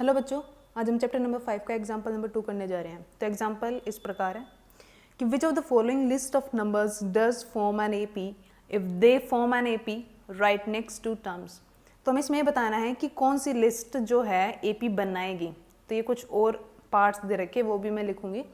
Hello बच्चों, आज हम चैप्टर नंबर 5 का एग्जाम्पल नंबर 2 करने जा रहे हैं। तो एग्जाम्पल इस प्रकार है कि which of the following list of numbers does form an AP if they form an AP write next two terms. तो हमें इसमें ये बताना है कि कौन सी लिस्ट जो है एपी बनाएगी। तो ये कुछ और पार्ट्स दे रखे, वो भी मैं लिखूंगी,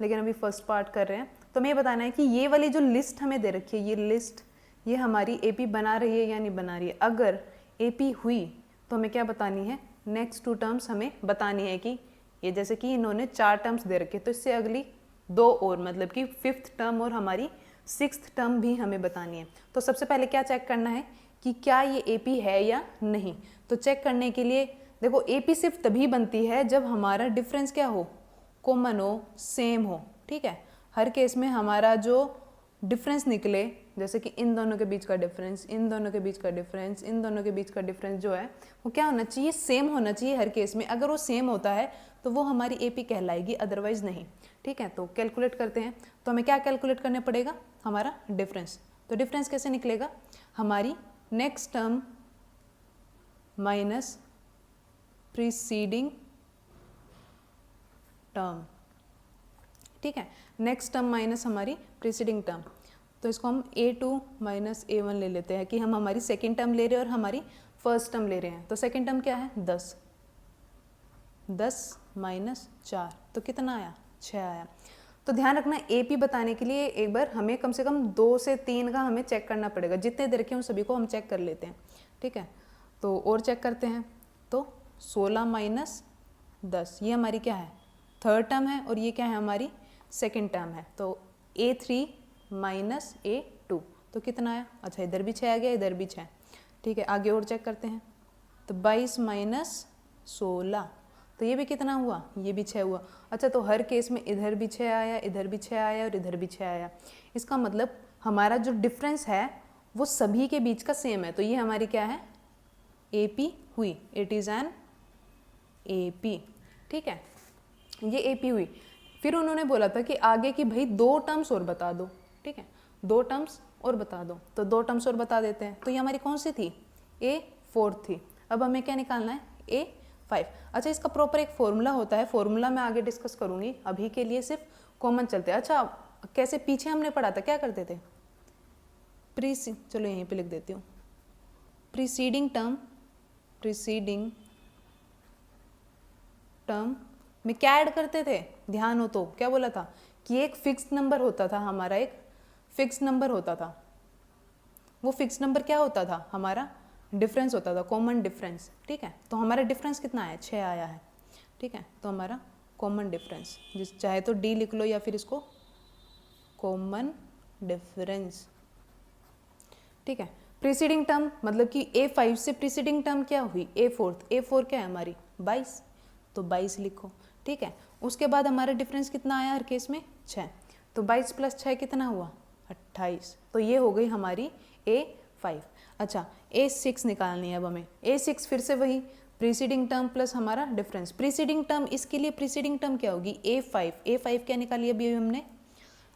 लेकिन अभी फर्स्ट पार्ट कर रहे हैं। तो हमें ये बताना है कि ये वाली जो लिस्ट हमें दे रखी है, ये लिस्ट ये हमारी एपी बना रही है या नहीं बना रही है। अगर एपी हुई तो हमें क्या बतानी है, नेक्स्ट टू टर्म्स हमें बतानी है कि ये जैसे कि इन्होंने 4 टर्म्स दे रखे, तो इससे अगली 2 और, मतलब कि 5th टर्म और हमारी 6th टर्म भी हमें बतानी है। तो सबसे पहले क्या चेक करना है कि क्या ये एपी है या नहीं। तो चेक करने के लिए देखो, एपी सिर्फ तभी बनती है जब हमारा डिफरेंस क्या हो, कॉमन हो, सेम हो। ठीक है, हर केस में हमारा जो डिफरेंस निकले, जैसे कि इन दोनों के बीच का डिफरेंस, इन दोनों के बीच का डिफरेंस, इन दोनों के बीच का डिफरेंस जो है वो क्या होना चाहिए, सेम होना चाहिए हर केस में। अगर वो सेम होता है तो वो हमारी एपी कहलाएगी, अदरवाइज नहीं। ठीक है, तो कैलकुलेट करते हैं। तो हमें क्या कैलकुलेट करने पड़ेगा, हमारा डिफरेंस। तो डिफरेंस कैसे निकलेगा, हमारी next term minus preceding term. ठीक है, नेक्स्ट टर्म माइनस हमारी प्रीसीडिंग टर्म। तो इसको हम A2 माइनस A1 ले लेते हैं कि हम हमारी सेकेंड टर्म ले रहे हैं और हमारी फर्स्ट टर्म ले रहे हैं। तो सेकेंड टर्म क्या है, 10 माइनस 4, तो कितना आया, 6 आया। तो ध्यान रखना, एपी बताने के लिए एक बार हमें कम से कम 2 से 3 का हमें चेक करना पड़ेगा। जितने दे रखे हैं उन सभी को हम चेक कर लेते हैं। ठीक है, तो और चेक करते हैं। तो 16 माइनस 10 ये हमारी क्या है, थर्ड टर्म है, और ये क्या है, हमारी सेकेंड टर्म है। तो A3 माइनस A2, तो कितना आया, अच्छा इधर भी 6 आ गया, इधर भी 6। ठीक है, आगे और चेक करते हैं। तो 22 माइनस 16, तो ये भी कितना हुआ, ये भी 6 हुआ। अच्छा, तो हर केस में इधर भी 6 आया, इधर भी 6 आया और इधर भी 6 आया। इसका मतलब हमारा जो डिफरेंस है वो सभी के बीच का सेम है। तो ये हमारी क्या है, एपी हुई, इट इज़ एन एपी। ठीक है, ये एपी हुई। फिर उन्होंने बोला था कि आगे की भाई 2 टर्म्स और बता दो। ठीक है, 2 टर्म्स और बता दो। तो 2 टर्म्स और बता देते हैं। तो ये हमारी कौन सी थी, A4 थी। अब हमें क्या निकालना है, A5। अच्छा, इसका प्रॉपर एक फॉर्मूला होता है, फॉर्मूला मैं आगे डिस्कस करूंगी, अभी के लिए सिर्फ कॉमन चलते हैं। अच्छा, कैसे पीछे हमने पढ़ा था, क्या करते थे, चलो यहीं पे लिख देती हूँ, प्रीसीडिंग टर्म में क्या ऐड करते थे, ध्यान हो तो क्या बोला था कि एक फिक्स नंबर होता था हमारा, एक फिक्स नंबर होता था। वो फिक्स नंबर क्या होता था, हमारा डिफरेंस होता था, कॉमन डिफरेंस। ठीक है, तो हमारा डिफरेंस कितना है, 6 आया है। ठीक है, तो हमारा कॉमन डिफरेंस, जिस चाहे तो D लिख लो या फिर इसको कॉमन डिफरेंस। ठीक है, प्रीसीडिंग टर्म मतलब कि A5 से प्रीसीडिंग टर्म क्या हुई, A4 क्या है हमारी 22, तो 22 लिखो। ठीक है, उसके बाद हमारा डिफरेंस कितना आया हर केस में, 6। तो 22 प्लस 6 कितना हुआ, 28। तो ये हो गई हमारी A5। अच्छा, A6 निकालनी है अब हमें। A6 फिर से वही प्रीसीडिंग टर्म प्लस हमारा डिफरेंस। प्रीसीडिंग टर्म, इसके लिए प्रीसीडिंग टर्म क्या होगी, A5 क्या निकाली अभी हमने,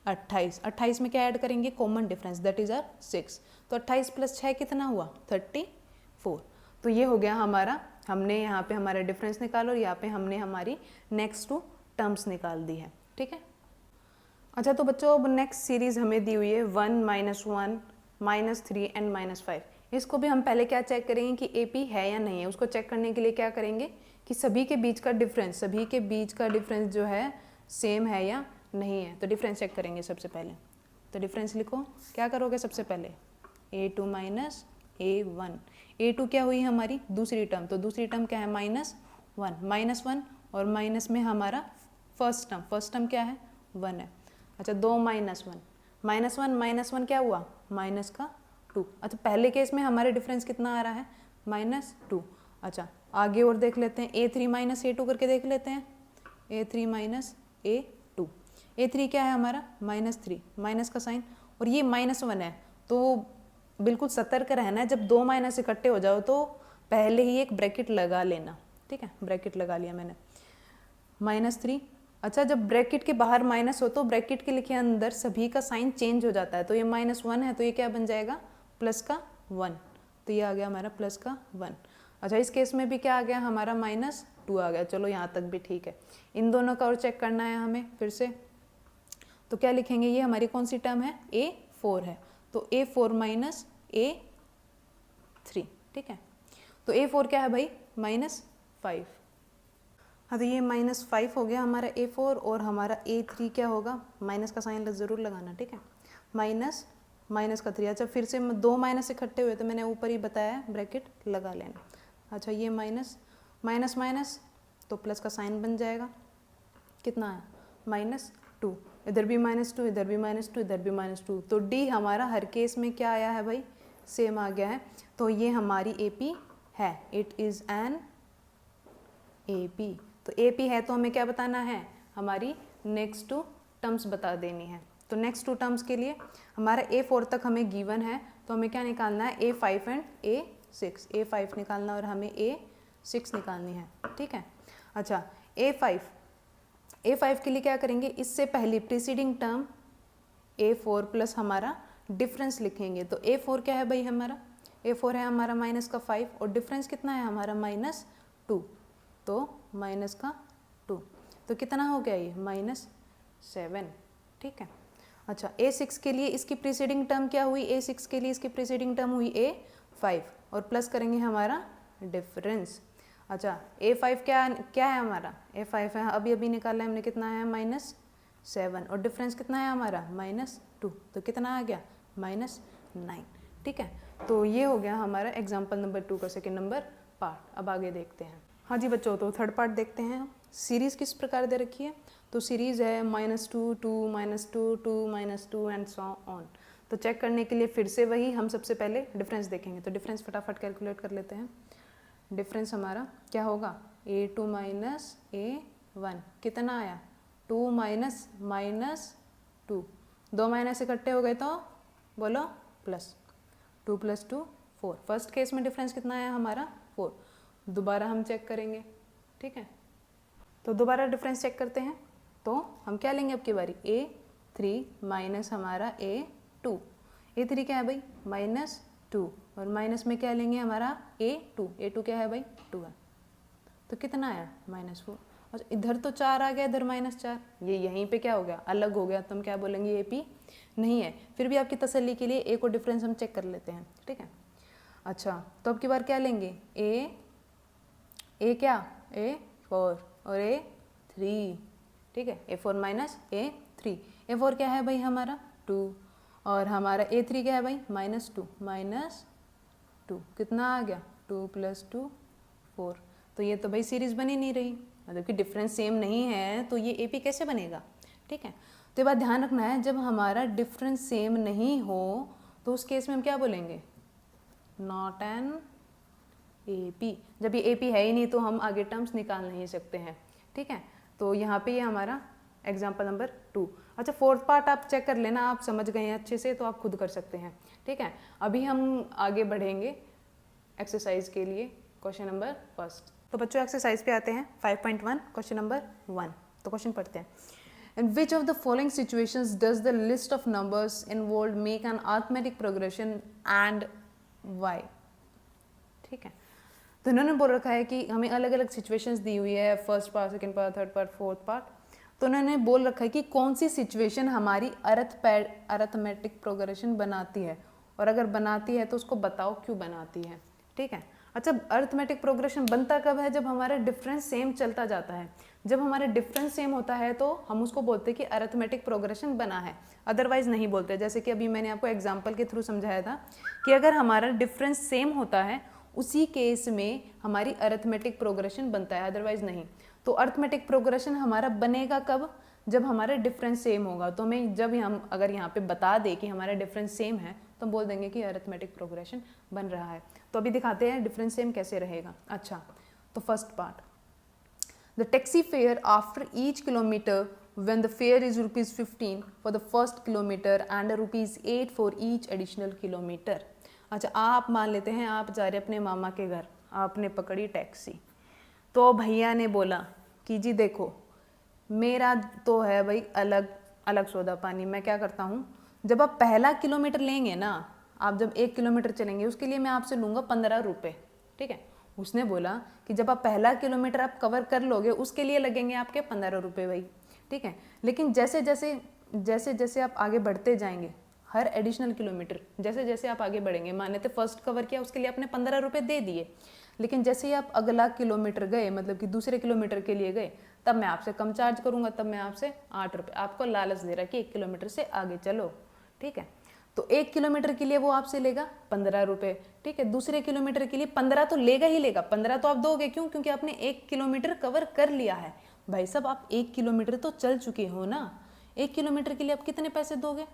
28। 28 में क्या ऐड करेंगे, common difference, that is are 6। तो 28 प्लस 6 कितना हुआ, 34। तो ये हो गया हमारा, हमने यहाँ पे हमारा डिफरेंस निकाला और यहाँ पे हमने हमारी नेक्स्ट टू टर्म्स निकाल दी है। ठीक है, अच्छा तो बच्चों अब नेक्स्ट सीरीज हमें दी हुई है 1 -1 -3 एंड -5। इसको भी हम पहले क्या चेक करेंगे कि एपी है या नहीं है। उसको चेक करने के लिए क्या करेंगे कि सभी के बीच का डिफरेंस जो है सेम है या नहीं है। तो डिफरेंस चेक करेंगे सबसे पहले। तो डिफरेंस लिखो, क्या करोगे सबसे पहले, A2 माइनस A1। A2 क्या हुई हमारी दूसरी टर्म, तो दूसरी टर्म क्या है, -1 और माइनस में हमारा फर्स्ट टर्म क्या है, 1 है। अच्छा, 2 -1 क्या हुआ, -2। अच्छा, पहले केस में हमारे डिफरेंस कितना आ रहा है, -2। अच्छा, आगे और देख लेते हैं, A3 माइनस A2 करके देख लेते हैं। A3 माइनस A2, A3 क्या है हमारा, -3, माइनस का साइन, और ये -1 है। तो बिल्कुल सतर्क रहना है, जब 2 माइनस इकट्ठे हो जाओ तो पहले ही एक ब्रैकेट लगा लेना। ठीक है, ब्रैकेट लगा लिया मैंने, -3। अच्छा, जब ब्रैकेट के बाहर माइनस हो तो ब्रैकेट के लिखे अंदर सभी का साइन चेंज हो जाता है। तो ये -1 है, तो ये क्या बन जाएगा, +1। तो ये आ गया हमारा +1। अच्छा इस केस में भी क्या आ गया हमारा -2 आ गया। चलो यहाँ तक भी ठीक है। इन दोनों का और चेक करना है हमें फिर से, तो क्या लिखेंगे, ये हमारी कौन सी टर्म है, A4 है, तो A4 माइनस A3, ठीक है। तो A4 क्या है भाई, -5। हाँ तो ये -5 हो गया हमारा A4, और हमारा A3 क्या होगा, माइनस का साइन ज़रूर लगाना, ठीक है, माइनस का 3। अच्छा फिर से 2 माइनस इकट्ठे हुए तो मैंने ऊपर ही बताया ब्रैकेट लगा लेना। अच्छा ये माइनस माइनस माइनस तो प्लस का साइन बन जाएगा, कितना है, -2, इधर भी -2, इधर भी -2, इधर भी -2, तो डी हमारा हर केस में क्या आया है भाई, सेम आ गया है। तो ये हमारी AP है, इट इज़ एन AP। तो AP है तो हमें क्या बताना है, हमारी नेक्स्ट 2 टर्म्स बता देनी है। तो नेक्स्ट 2 टर्म्स के लिए हमारा A4 तक हमें गिवन है, तो हमें क्या निकालना है, A5 एंड A6, A5 निकालना और हमें A6 निकालनी है, ठीक है। अच्छा A5 के लिए क्या करेंगे, इससे पहले प्रीसीडिंग टर्म A4 प्लस हमारा डिफरेंस लिखेंगे। तो A4 क्या है भाई हमारा, A4 है हमारा -5, और डिफरेंस कितना है हमारा -2, तो -2, तो कितना हो गया ये -7, ठीक है। अच्छा A6 के लिए इसकी प्रीसीडिंग टर्म क्या हुई, A6 के लिए इसकी प्रीसीडिंग टर्म हुई A5, और प्लस करेंगे हमारा डिफरेंस। अच्छा A5 क्या है हमारा, A5 है अभी अभी निकाला है हमने, कितना है -7, और डिफरेंस कितना है हमारा -2, तो कितना आ गया -9, ठीक है। तो ये हो गया हमारा एग्जाम्पल नंबर 2 का सेकेंड नंबर पार्ट। अब आगे देखते हैं। हाँ जी बच्चों, तो थर्ड पार्ट देखते हैं। सीरीज़ किस प्रकार दे रखी है, तो सीरीज़ है -2 2 -2 2 -2 एंड सो ऑन। तो चेक करने के लिए फिर से वही हम सबसे पहले डिफरेंस देखेंगे। तो डिफरेंस फटाफट कैलकुलेट कर लेते हैं। डिफरेंस हमारा क्या होगा, A2 माइनस A1, कितना आया 2 माइनस 2, 2 माइनस इकट्ठे हो गए तो बोलो प्लस, 2 + 2 4। फर्स्ट केस में डिफरेंस कितना आया हमारा 4। दोबारा हम चेक करेंगे, ठीक है। तो दोबारा डिफरेंस चेक करते हैं, तो हम क्या लेंगे अब की बारी, A3 माइनस हमारा A2। A3 क्या है भाई -2, और माइनस में क्या लेंगे हमारा A2 क्या है भाई 2 है, तो कितना आया -4। और इधर तो 4 आ गया, इधर -4, ये यहीं पे क्या हो गया, अलग हो गया, तो हम क्या बोलेंगे AP नहीं है। फिर भी आपकी तसल्ली के लिए A को डिफरेंस हम चेक कर लेते हैं, ठीक है। अच्छा तो अब की बार क्या लेंगे, A क्या A4 और A3, ठीक है, A4 माइनस A3। A4 क्या है भाई हमारा 2, और हमारा A3 क्या है भाई -2, कितना आ गया 2 + 2 4। तो ये तो भाई सीरीज़ बनी नहीं रही, मतलब कि डिफरेंस सेम नहीं है, तो ये AP कैसे बनेगा, ठीक है। तो ये बात ध्यान रखना है, जब हमारा डिफरेंस सेम नहीं हो तो उस केस में हम क्या बोलेंगे, नॉट एन AP। जब ये AP है ही नहीं तो हम आगे टर्म्स निकाल नहीं सकते हैं, ठीक है। तो यहाँ पे ये हमारा एग्जाम्पल नंबर 2। अच्छा फोर्थ पार्ट आप चेक कर लेना, आप समझ गए हैं अच्छे से तो आप खुद कर सकते हैं, ठीक है। अभी हम आगे बढ़ेंगे एक्सरसाइज के लिए, क्वेश्चन नंबर फर्स्ट। तो बच्चों एक्सरसाइज पे आते हैं 5.1 क्वेश्चन नंबर 1। तो क्वेश्चन पढ़ते हैं। In which of the following situations does the list of numbers involved make an arithmetic progression and why? ठीक है, तो इन्होंने बोल रखा है कि हमें अलग अलग सिचुएशंस दी हुई है, first part, second part, third part, fourth part. तो उन्होंने बोल रखा है कि कौन सी सिचुएशन हमारी अरिथमेटिक प्रोग्रेशन बनाती है, और अगर बनाती है तो उसको बताओ क्यों बनाती है, ठीक है। अच्छा अरिथमेटिक प्रोग्रेशन बनता कब है, जब हमारा डिफरेंस सेम चलता जाता है। जब हमारा डिफरेंस सेम होता है तो हम उसको बोलते हैं कि अरिथमेटिक प्रोग्रेशन बना है, अदरवाइज नहीं बोलते। जैसे कि अभी मैंने आपको एग्जाम्पल के थ्रू समझाया था कि अगर हमारा डिफरेंस सेम होता है उसी केस में हमारी अरिथमेटिक प्रोग्रेशन बनता है, अदरवाइज नहीं। तो अरिथमेटिक प्रोग्रेशन हमारा बनेगा कब, जब हमारा डिफरेंस सेम होगा। तो हमें जब हम अगर यहाँ पे बता दे कि हमारा डिफरेंस सेम है तो हम बोल देंगे कि अरिथमेटिक प्रोग्रेशन बन रहा है। तो अभी दिखाते हैं डिफरेंस सेम कैसे रहेगा। अच्छा तो first part, the taxi fare after each kilometre when the fare is ₹15 for the first kilometer and ₹8 for each additional kilometer। अच्छा आप मान लेते हैं आप जा रहे अपने मामा के घर, आपने पकड़ी टैक्सी, तो भैया ने बोला कि जी देखो मेरा तो है भाई अलग अलग सौदा पानी, मैं क्या करता हूँ, जब आप पहला किलोमीटर लेंगे ना, आप जब 1 किलोमीटर चलेंगे उसके लिए मैं आपसे लूँगा ₹15, ठीक है। उसने बोला कि जब आप पहला किलोमीटर आप कवर कर लोगे उसके लिए लगेंगे आपके 15 रुपये भाई, ठीक है। लेकिन जैसे जैसे आप आगे बढ़ते जाएंगे, हर एडिशनल किलोमीटर जैसे जैसे आप आगे बढ़ेंगे, माने तो फर्स्ट कवर किया उसके लिए आपने 15 रुपये दे दिए, लेकिन जैसे ही आप अगला किलोमीटर गए, मतलब कि दूसरे किलोमीटर के लिए गए, तब मैं आपसे कम चार्ज करूँगा, तब मैं आपसे 8 रुपये, आपको लालच दे रहा है कि 1 किलोमीटर से आगे चलो, ठीक है। तो 1 किलोमीटर के लिए वो आपसे लेगा 15 रुपये, ठीक है। दूसरे किलोमीटर के लिए 15 तो लेगा ही लेगा, 15 तो आप दोगे, क्यों? क्योंकि आपने 1 किलोमीटर कवर कर लिया है भाई साहब, आप 1 किलोमीटर तो चल चुके हो ना। 1 किलोमीटर के लिए आप कितने पैसे दोगे,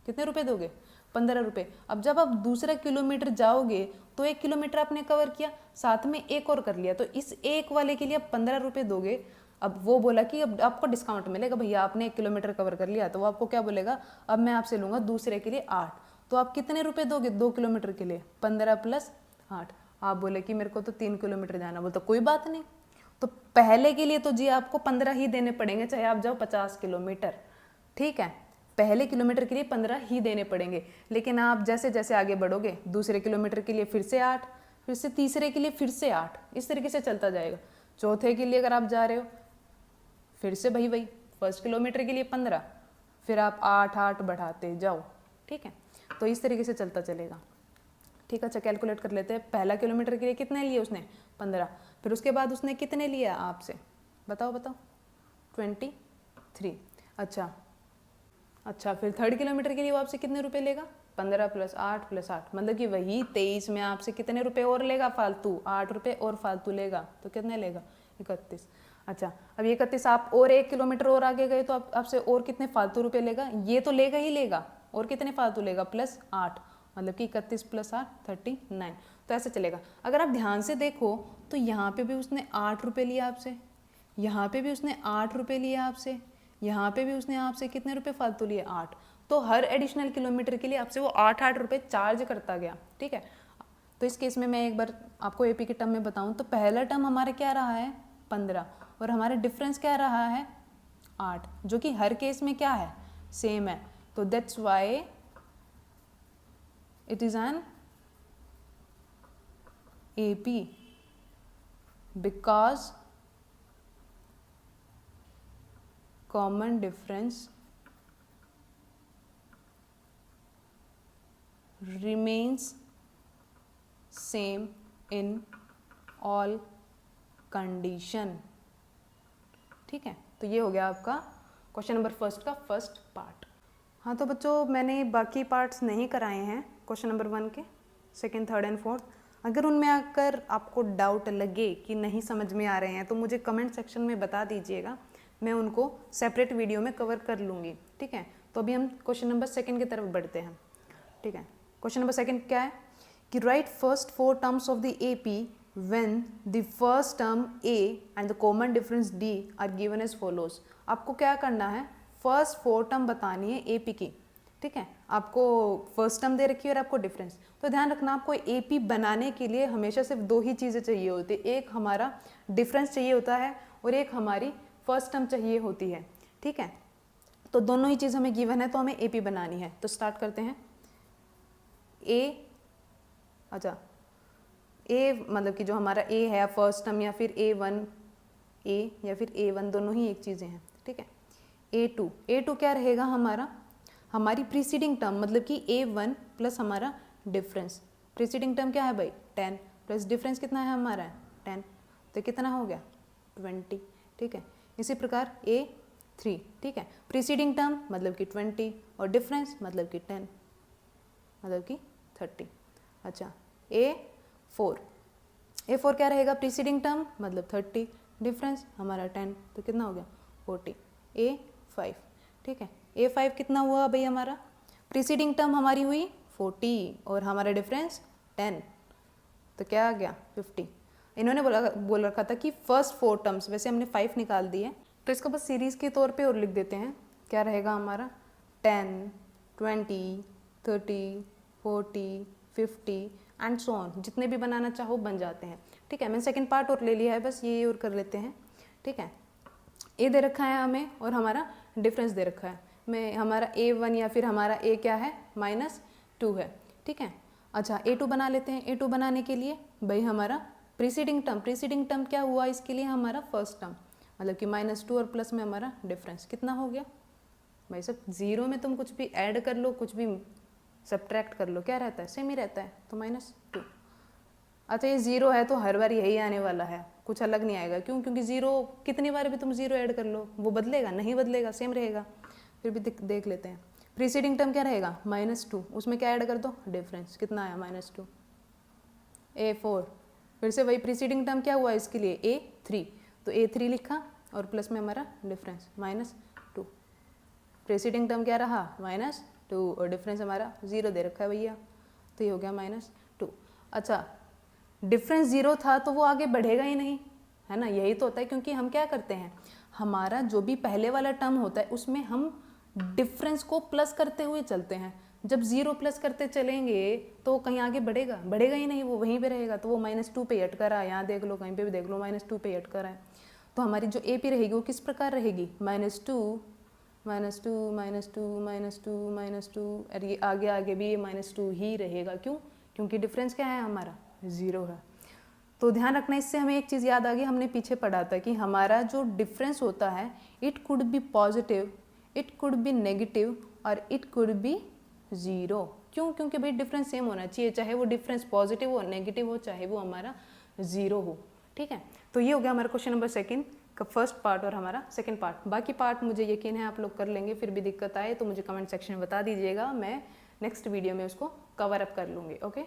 कितने रुपए दोगे? 15 रुपये। अब जब आप दूसरा किलोमीटर जाओगे तो 1 किलोमीटर आपने कवर किया, साथ में एक और कर लिया, तो इस एक वाले के लिए आप 15 रुपये दोगे। अब वो बोला कि अब आपको डिस्काउंट मिलेगा, भैया आपने 1 किलोमीटर कवर कर लिया, तो वो आपको क्या बोलेगा, अब मैं आपसे लूँगा दूसरे के लिए 8, तो आप कितने रुपए दोगे 2 किलोमीटर के लिए? 15 + 8। आप बोले कि मेरे को तो 3 किलोमीटर जाना, बोल तो कोई बात नहीं, तो पहले के लिए तो जी आपको 15 ही देने पड़ेंगे, चाहे आप जाओ 50 किलोमीटर, ठीक है। पहले किलोमीटर के लिए 15 ही देने पड़ेंगे, लेकिन आप जैसे जैसे आगे बढ़ोगे, दूसरे किलोमीटर के लिए फिर से 8, फिर से तीसरे के लिए फिर से 8, इस तरीके से चलता जाएगा। चौथे के लिए अगर आप जा रहे हो, फिर से वही फर्स्ट किलोमीटर के लिए 15, फिर आप 8 बढ़ाते जाओ, ठीक है। तो इस तरीके से चलता चलेगा, ठीक है। अच्छा, कैलकुलेट कर लेते हैं। पहला किलोमीटर के लिए कितने लिए उसने? 15। फिर उसके बाद उसने कितने लिया आपसे, बताओ 23। अच्छा, फिर थर्ड किलोमीटर के लिए वो आपसे कितने रुपए लेगा? 15 + 8 + 8, मतलब कि वही 23 में आपसे कितने रुपए और लेगा फालतू? 8 रुपये और फालतू लेगा, तो कितने लेगा? 31। अच्छा, अब ये 31 आप और 1 किलोमीटर और आगे गए तो आपसे और कितने फालतू रुपए लेगा? ये तो लेगा ही लेगा, और कितने फालतू लेगा? +8, मतलब कि 31 + 8 39। तो ऐसे चलेगा। अगर आप ध्यान से देखो तो यहाँ पे भी उसने 8 रुपये लिया आपसे, यहाँ पे भी उसने 8 रुपये लिया आपसे, यहाँ पे भी उसने आपसे कितने रुपए फालतू लिए? 8। तो हर एडिशनल किलोमीटर के लिए आपसे वो 8 रुपये चार्ज करता गया, ठीक है। तो इस केस में मैं एक बार आपको एपी के टर्म में बताऊं तो पहला टर्म हमारा क्या रहा है? 15, और हमारा डिफरेंस क्या रहा है? 8, जो कि हर केस में क्या है? सेम है। तो that's why it is an AP, because common difference remains same in all condition, ठीक है। तो ये हो गया आपका क्वेश्चन नंबर फर्स्ट का फर्स्ट पार्ट। हाँ तो बच्चों, मैंने बाकी पार्ट्स नहीं कराए हैं क्वेश्चन नंबर 1 के, सेकंड, थर्ड एंड फोर्थ। अगर उनमें आकर आपको डाउट लगे कि नहीं समझ में आ रहे हैं तो मुझे कमेंट सेक्शन में बता दीजिएगा, मैं उनको सेपरेट वीडियो में कवर कर लूँगी, ठीक है। तो अभी हम क्वेश्चन नंबर 2 की तरफ बढ़ते हैं, ठीक है। क्वेश्चन नंबर 2 क्या है कि write first 4 terms of the AP when the first term a and the common difference d are given as follows. आपको क्या करना है? फर्स्ट 4 टर्म बतानी है एपी की, ठीक है। आपको फर्स्ट टर्म दे रखी है और आपको डिफरेंस। तो ध्यान रखना, आपको एपी बनाने के लिए हमेशा सिर्फ 2 ही चीज़ें चाहिए होती है, एक हमारा डिफरेंस चाहिए होता है और एक हमारी फर्स्ट टर्म चाहिए होती है, ठीक है। तो दोनों ही चीज़ हमें गिवन है, तो हमें एपी बनानी है। तो स्टार्ट करते हैं। ए मतलब कि जो हमारा ए है फर्स्ट टर्म, या फिर A1 या फिर A1 दोनों ही एक चीज़ें हैं, ठीक है। A2 क्या रहेगा हमारा? हमारी प्रीसीडिंग टर्म, मतलब कि A1 प्लस हमारा डिफरेंस। प्रीसीडिंग टर्म क्या है भाई? 10 प्लस डिफरेंस कितना है हमारा? 10, तो कितना हो गया? 20, ठीक है। इसी प्रकार A3, ठीक है। प्रीसीडिंग टर्म मतलब कि 20 और डिफरेंस मतलब कि 10, मतलब कि 30। अच्छा, A4 क्या रहेगा? प्रीसीडिंग टर्म मतलब 30, डिफरेंस हमारा 10, तो कितना हो गया? 40। A5, ठीक है। A5 कितना हुआ भाई हमारा? प्रीसीडिंग टर्म हमारी हुई 40 और हमारा डिफरेंस 10, तो क्या आ गया? 50। इन्होंने बोल रखा था कि फर्स्ट 4 टर्म्स, वैसे हमने 5 निकाल दिए, तो इसको बस सीरीज़ के तौर पे और लिख देते हैं। क्या रहेगा हमारा? 10, 20, 30, 40, 50 एंड सो ऑन, जितने भी बनाना चाहो बन जाते हैं, ठीक है। मैंने सेकंड पार्ट और ले लिया है, बस ये और कर लेते हैं, ठीक है। ए दे रखा है हमें और हमारा डिफरेंस दे रखा है। मैं हमारा A1 या फिर हमारा A क्या है? -2 है, ठीक है। अच्छा, A2 बना लेते हैं। A2 बनाने के लिए भाई हमारा प्रीसीडिंग टर्म क्या हुआ इसके लिए हमारा फर्स्ट टर्म, मतलब कि -2 और प्लस में हमारा डिफरेंस कितना हो गया भाई सब। जीरो में तुम कुछ भी ऐड कर लो, कुछ भी सब्ट्रैक्ट कर लो, क्या रहता है, सेम ही रहता है, तो -2। अच्छा ये जीरो है तो हर बार यही आने वाला है, कुछ अलग नहीं आएगा। क्यों? क्योंकि जीरो कितनी बार भी तुम जीरो ऐड कर लो वो बदलेगा नहीं, बदलेगा, सेम रहेगा। फिर भी देख लेते हैं। प्रीसीडिंग टर्म क्या रहेगा -2, उसमें क्या ऐड कर दो डिफरेंस, कितना आया -2, A4। फिर से वही प्रीसीडिंग टर्म क्या हुआ इसके लिए A3, तो A3 लिखा और प्लस में हमारा डिफरेंस -2। प्रीसीडिंग टर्म क्या रहा -2 और डिफरेंस हमारा 0 दे रखा है भैया, तो ये हो गया -2। अच्छा डिफरेंस 0 था तो वो आगे बढ़ेगा ही नहीं, है ना, यही तो होता है। क्योंकि हम क्या करते हैं, हमारा जो भी पहले वाला टर्म होता है उसमें हम डिफरेंस को प्लस करते हुए चलते हैं। जब 0 प्लस करते चलेंगे तो कहीं आगे बढ़ेगा ही नहीं, वो वहीं पे रहेगा। तो वो -2 पे अटका रहा है, यहाँ देख लो, कहीं पे भी देख लो, -2 पे अटका रहा है। तो हमारी जो AP रहेगी वो किस प्रकार रहेगी, -2 -2 -2 -2 -2, और ये आगे भी ये -2 ही रहेगा। क्यों? क्योंकि डिफरेंस क्या है हमारा 0 है। तो ध्यान रखना, इससे हमें एक चीज़ याद आ गई, हमने पीछे पढ़ा था कि हमारा जो डिफरेंस होता है it could be positive, it could be negative और इट कुड बी 0। क्यों? क्योंकि भाई डिफरेंस सेम होना चाहिए, चाहे वो डिफरेंस पॉजिटिव हो, नेगेटिव हो, चाहे वो हमारा 0 हो। ठीक है, तो ये हो गया हमारा क्वेश्चन नंबर 2 का फर्स्ट पार्ट और हमारा सेकंड पार्ट। बाकी पार्ट मुझे यकीन है आप लोग कर लेंगे, फिर भी दिक्कत आए तो मुझे कमेंट सेक्शन में बता दीजिएगा, मैं नेक्स्ट वीडियो में उसको कवर अप कर लूँगी। ओके।